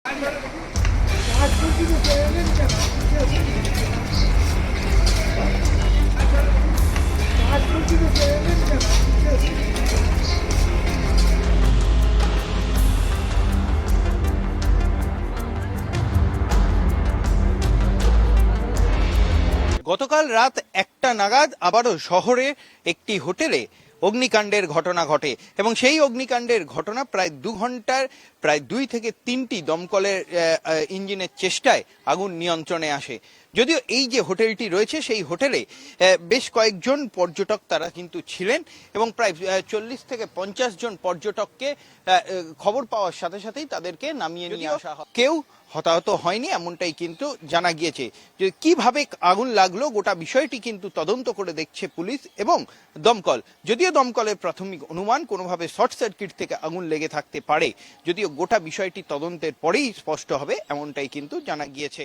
গতকাল রাত 1টা নাগাদ আবারও শহরে একটি হোটেলে অগ্নিকাণ্ডের ঘটনা ঘটে এবং সেই অগ্নিকাণ্ডের ঘটনা প্রায় 2 ঘন্টার প্রায় 2 থেকে 3টি দমকলের ইঞ্জিনের চেষ্টায় আগুন নিয়ন্ত্রণে আসে। যদিও এই যে হোটেলটি রয়েছে সেই হোটেলে বেশ কয়েকজন পর্যটক তারা কিন্তু ছিলেন এবং প্রায় 40 থেকে 50 জন পর্যটককে খবর পাওয়ার সাথে সাথেই তাদেরকে নামিয়ে নিয়ে আসা হয়। কেউ হতাহত হয়নি এমনটাই কিন্তু জানা গিয়েছে। যে কিভাবে আগুন লাগলো গোটা বিষয়টি কিন্তু তদন্ত করে দেখছে পুলিশ এবং দমকল। যদিও দমকলের প্রাথমিক অনুমান কোনোভাবে শর্ট সার্কিট থেকে আগুন লেগে থাকতে পারে, যদিও গোটা বিষয়টি তদন্তের পরেই স্পষ্ট হবে এমনটাই কিন্তু জানা গিয়েছে।